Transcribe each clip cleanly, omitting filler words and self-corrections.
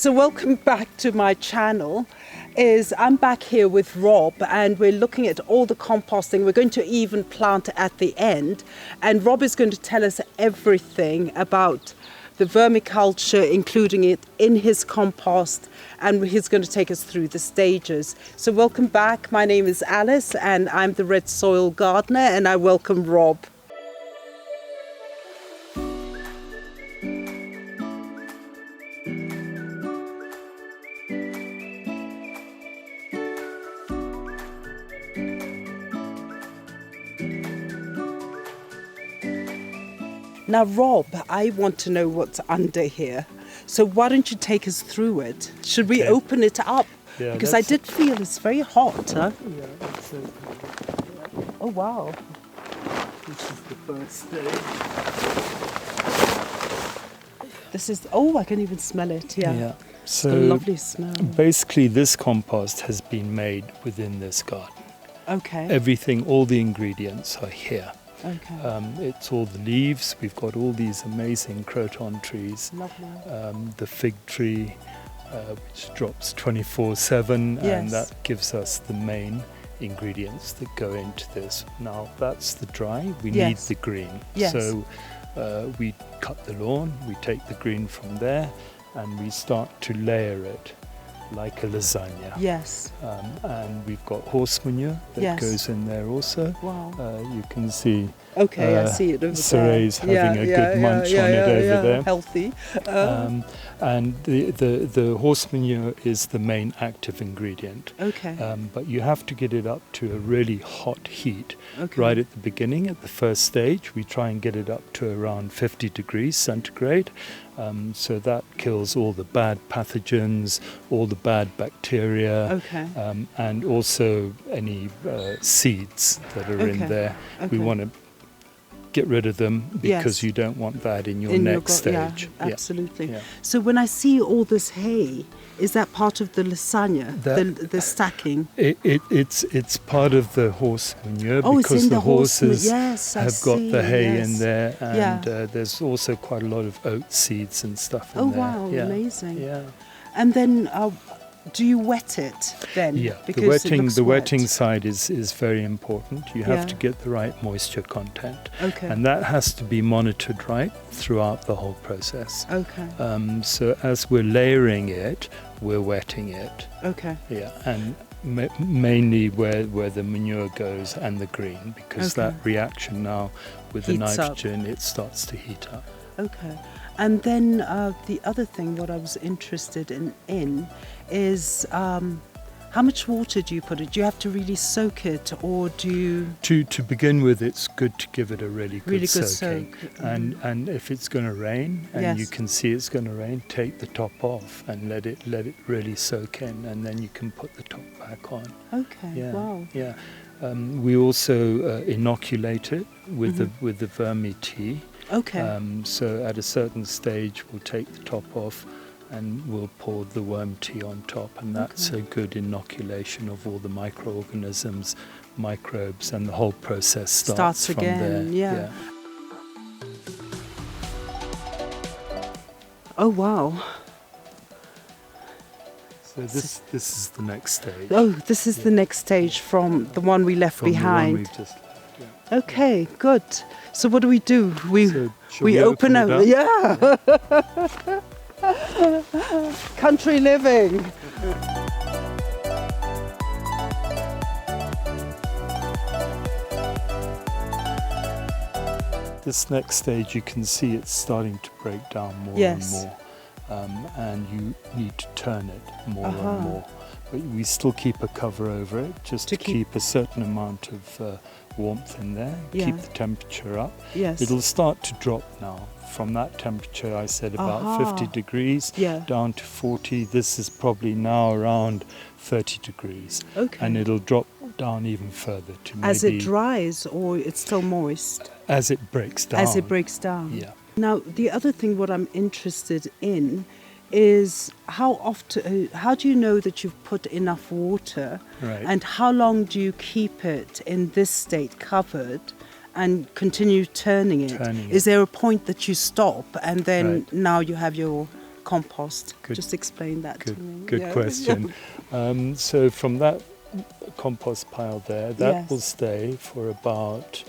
So welcome back to my channel. I'm back here with Rob and we're looking at all the composting. We're going to even plant at the end, and Rob is going to tell us everything about the vermiculture, including it in his compost, and he's going to take us through the stages. So welcome back. My name is Alice and I'm the Red Soil Gardener, and I welcome Rob. Now, Rob, I want to know what's under here. So why don't you take us through it? Should we open it up? Yeah, because I did feel it's very hot, huh? Yeah, that's it. Oh, wow. This is the first stage. This is, oh, I can even smell it, yeah. Yeah. It's got a lovely smell. Basically, this compost has been made within this garden. Okay. Everything, all the ingredients are here. Okay. It's all the leaves. We've got all these amazing croton trees. Lovely. The fig tree, which drops 24/7, Yes. and that gives us the main ingredients that go into this. Now, that's the dry. We need Yes. the green. Yes. So we cut the lawn, we take the green from there, and we start to layer it like a lasagna. Yes. And we've got horse manure that Yes. goes in there also. Wow. You can see Okay, I see it over Saray's there. having a good munch on it over there. Healthy. And the horse manure is the main active ingredient. Okay. But you have to get it up to a really hot heat. Okay. Right at the beginning, at the first stage, we try and get it up to around 50 degrees centigrade. So that kills all the bad pathogens, all the bad bacteria, Okay. and also any seeds that are in Okay. there. Okay. We want to get rid of them because Yes. you don't want that in your In your next stage. Yeah, absolutely. Yeah. So when I see all this hay, is that part of the lasagna, the stacking? It's part of the horse manure Oh, it's because in the the horse horses yes, I have got the see, hay yes. in there, and Yeah. there's also quite a lot of oat seeds and stuff in Oh, there. wow, Yeah. amazing. Yeah. And then do you wet it then? Yeah, Because it looks the wet. wetting side is very important. You have Yeah. to get the right moisture content. Okay. And that has to be monitored right throughout the whole process. Okay. So as we're layering it, we're wetting it. Okay. Yeah, and mainly where the manure goes and the green, because Okay. that reaction now with the Heats up. nitrogen, it starts to heat up. Okay. And then the other thing, what I was interested in is how much water do you put it? Do you have to really soak it, or do you... To begin with, it's good to give it a really good soaking. soak. And if it's going to rain, and you Yes. can see it's going to rain, take the top off and let it really soak in, and then you can put the top back on. Okay, Yeah, wow. yeah. We also inoculate it with the Vermi tea. Okay. So at a certain stage, we'll take the top off and we'll pour the worm tea on top, and that's Okay. a good inoculation of all the microorganisms, microbes, and the whole process starts from again, there. yeah. Oh, wow. So this is the next stage. Oh, this is the next stage from the one we left From the one behind. we've just left, yeah. Okay, good. So what do? We So shall we open it up. Yeah. Country living. This next stage, you can see it's starting to break down more Yes. and more, and you need to turn it more Uh-huh. and more. But we still keep a cover over it, just To to keep- keep a certain amount of warmth in there, Yeah. keep the temperature up. Yes. It'll start to drop now. From that temperature, I said about Aha. 50 degrees, Yeah. down to 40. This is probably now around 30 degrees. Okay. And it'll drop down even further to maybe... As it dries, or it's still moist? As it breaks down. As it breaks down. Yeah. Now, the other thing what I'm interested in is how do you know that you've put enough water? Right. And how long do you keep it in this state covered and continue turning it? Turning it. Is there a point that you stop and then Right. now you have your compost? Good- Just explain that to me. Good Yeah. question. So from that compost pile there, that Yes. will stay for about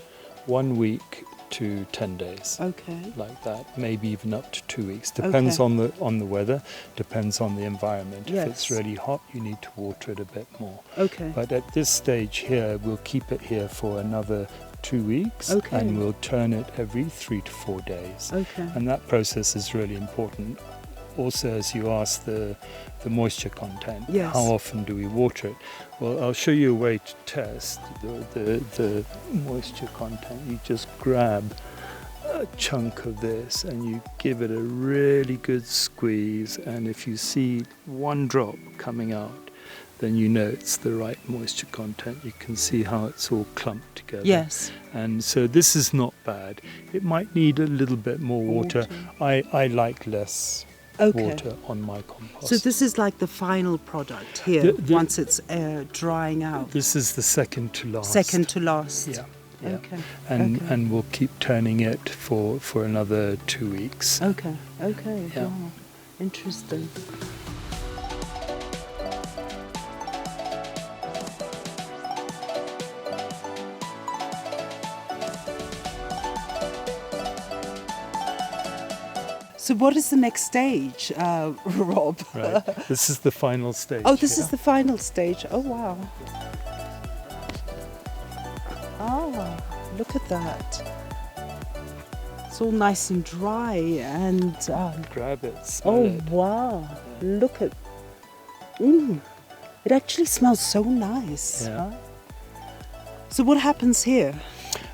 1 week to 10 days. Okay. Like that, maybe even up to 2 weeks. Depends Okay. on the weather, depends on the environment. If Yes. it's really hot, you need to water it a bit more. Okay. But at this stage here, we'll keep it here for another 2 weeks, Okay. and we'll turn it every 3 to 4 days. Okay. And that process is really important. Also, as you asked, the moisture content. Yes. How often do we water it? Well, I'll show you a way to test the moisture content. You just grab a chunk of this and you give it a really good squeeze, and if you see one drop coming out, then you know it's the right moisture content. You can see how it's all clumped together. Yes. And so this is not bad. It might need a little bit more water. I like less Okay. water on my compost. So this is like the final product here, The- once it's drying out. This is the second to last. Second to last. Yeah. Yeah. Okay. And Okay. and we'll keep turning it for another 2 weeks. Okay. Okay. Yeah. Wow. Interesting. So what is the next stage, Rob? Right. This is the final stage. Oh, this yeah? is the final stage. Oh, wow. Ah, look at that. It's all nice and dry and... Grab it, smell oh, it. wow. Look at... It actually smells so nice. Yeah. Huh? So what happens here?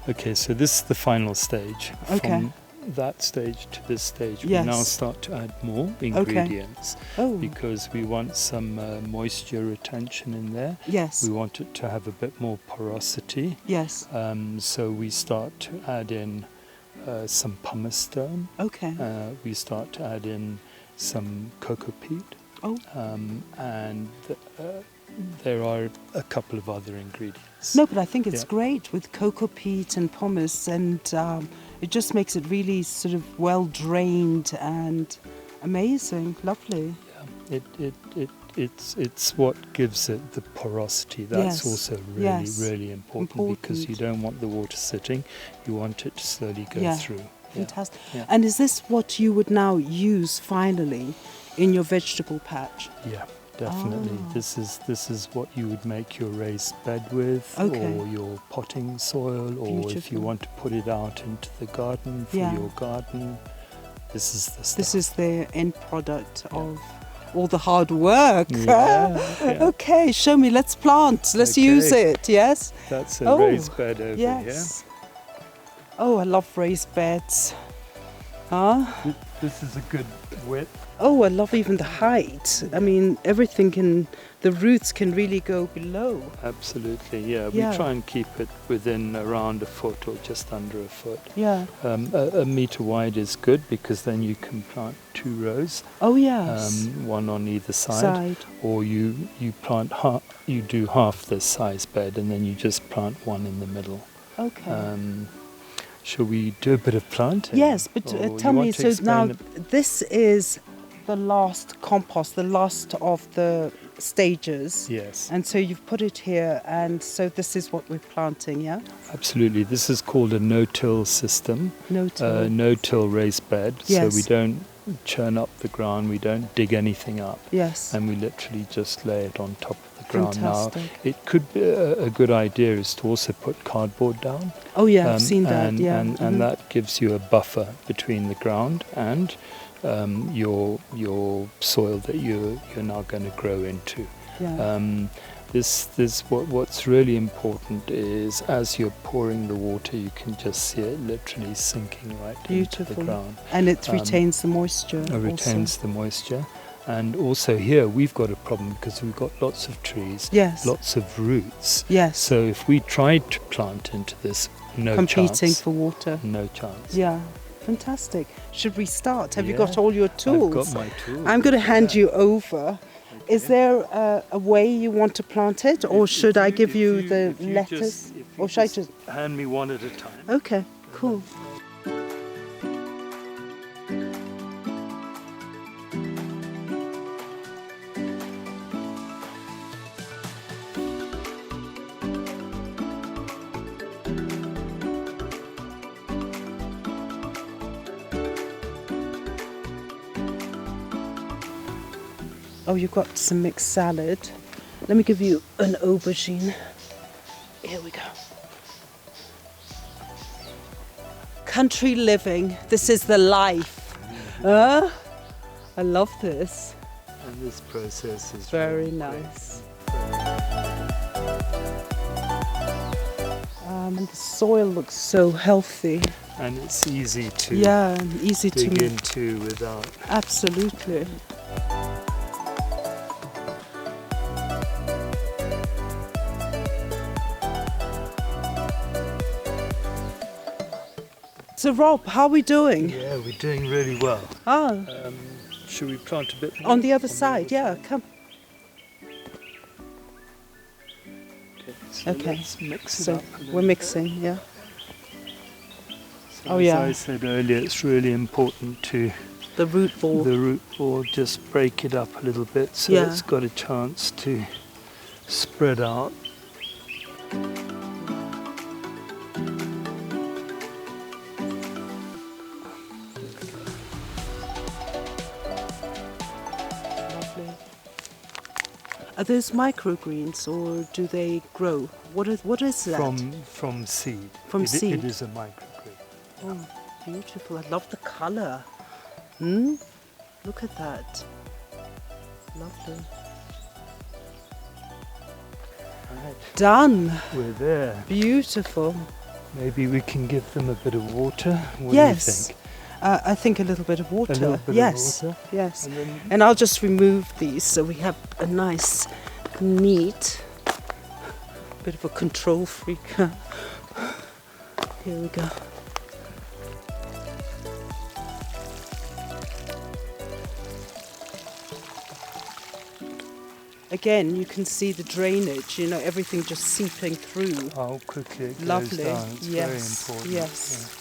Okay, so this is the final stage. Okay. From that stage to this stage, Yes. we now start to add more ingredients Oh, because we want some moisture retention in there. yes. We want it to have a bit more porosity. Yes. So we start to add in some pumice stone. Okay. We start to add in some cocopeat. Oh. And there are a couple of other ingredients. No, but I think it's Yeah. great with cocopeat and pumice, and it just makes it really sort of well drained and amazing, lovely. Yeah. It's what gives it the porosity. That's Yes. also really, Yes. really important, because you Important. don't want the water sitting. You want it to slowly go Yeah. through. Yeah. Fantastic. Yeah. And is this what you would now use finally in your vegetable patch? Yeah, definitely. Ah. This is what you would make your raised bed with, Okay. or your potting soil, or if you Beautiful. want to put it out into the garden for Yeah. your garden. This is the stuff. This is the end product of all the hard work. Yeah, yeah. Okay, show me. Let's plant. Let's Okay. use it. Yes. That's a Oh, raised bed over Yes. Oh, I love raised beds. Huh? here. This is a good width. Oh, I love even the height. I mean, everything can, the roots can really go below. Absolutely, yeah. Yeah. We try and keep it within around a foot or just under a foot. Yeah. A metre wide is good, because then you can plant 2 rows, Oh, yes. one on either side. Or you plant you do half this size bed, and then you just plant one in the middle. Okay. Shall we do a bit of planting? Yes, but Or tell you me, want to so explain now it? this is the last compost, the last of the stages. Yes, And so you've put it here, and so this is what we're planting, yeah? absolutely. This is called a no-till system, No-till. no-till raised bed. Yes. So we don't churn up the ground, we don't dig anything up, Yes. and we literally just lay it on top of the ground. Fantastic. Now, it could be a good idea is to also put cardboard down. Oh, yeah, I've seen that, and, yeah. And Mhm. that gives you a buffer between the ground and your soil that you're now going to grow into. Yeah. What's really important is, as you're pouring the water, you can just see it literally sinking right into the Beautiful. ground. And it retains the moisture. It retains the moisture. And also here we've got a problem because we've got lots of trees, Yes. lots of roots. Yes. So if we tried to plant into this, no Competing chance. for water. No chance. Yeah. Fantastic. Should we start? Have you Yeah. got all your tools? I've got my tools. I'm going to hand Yeah. you over. Is there a way you want to plant it, or should I give you the lettuce? Or should I just... hand me one at a time? Okay, cool. Oh, you've got some mixed salad. Let me give you an aubergine. Here we go. Country living. This is the life. I love this. And this process is Very really nice. And the soil looks so healthy. And it's easy to And easy to dig into without. Absolutely. So Rob, how are we doing? Yeah, we're doing really well. Should we plant a bit more? On the other side, yeah, come. So Okay. let's mix it So up a little we're bit. mixing, yeah. So Oh, as yeah. I said earlier, it's really important to The root ball. the root ball, just break it up a little bit so Yeah. it's got a chance to spread out. Lovely. Are those microgreens or do they grow? What is that? From seed. From seed. It is a microgreen. Oh, beautiful. I love the colour. Look at that. Lovely. Right. Done. We're there. Beautiful. Maybe we can give them a bit of water. What Yes. do you think? I think a little bit of water. A little bit yes. of water. Yes. And then And I'll just remove these so we have a nice, neat, bit of a control freak. Here we go. Again, you can see the drainage, everything just seeping through. how quickly it Lovely. goes down. It's Yes, very important. yes.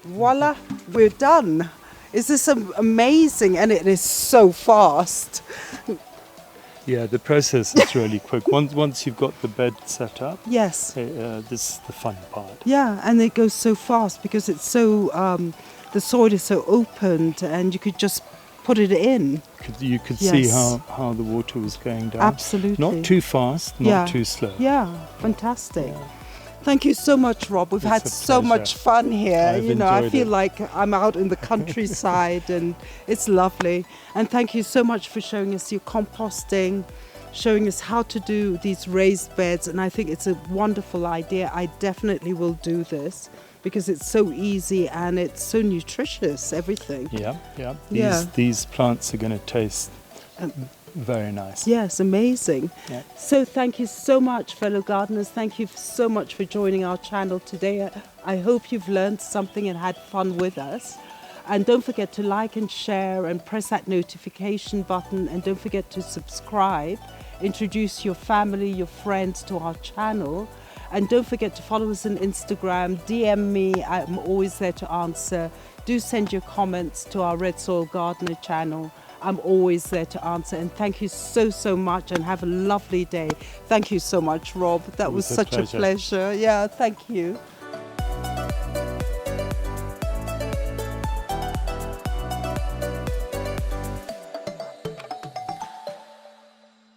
Voila, we're done. Is this amazing? And it is so fast. Yeah, the process is really quick. Once you've got the bed set up, Yes. this is the fun part. Yeah, and it goes so fast because it's so, the soil is so opened and you could just put it in. You could see Yes. how the water was going down. Absolutely. Not too fast, not Yeah. too slow. Yeah, fantastic. Yeah. Thank you so much, Rob. We've It's had a so much fun here. I've I enjoyed feel it. like I'm out in the countryside and it's lovely. And thank you so much for showing us your composting, showing us how to do these raised beds. And I think it's a wonderful idea. I definitely will do this because it's so easy and it's so nutritious, everything. Yeah. Yeah. These plants are going to taste Um, very nice. Yes, amazing. Yeah. So thank you so much, fellow gardeners. Thank you so much for joining our channel today. I hope you've learned something and had fun with us. And don't forget to like and share and press that notification button. And don't forget to subscribe. Introduce your family, your friends to our channel. And don't forget to follow us on Instagram. DM me. I'm always there to answer. Do send your comments to our Red Soil Gardener channel. I'm always there to answer. And thank you so much and have a lovely day. Thank you so much, Rob. That was a such pleasure. a pleasure. Yeah, thank you.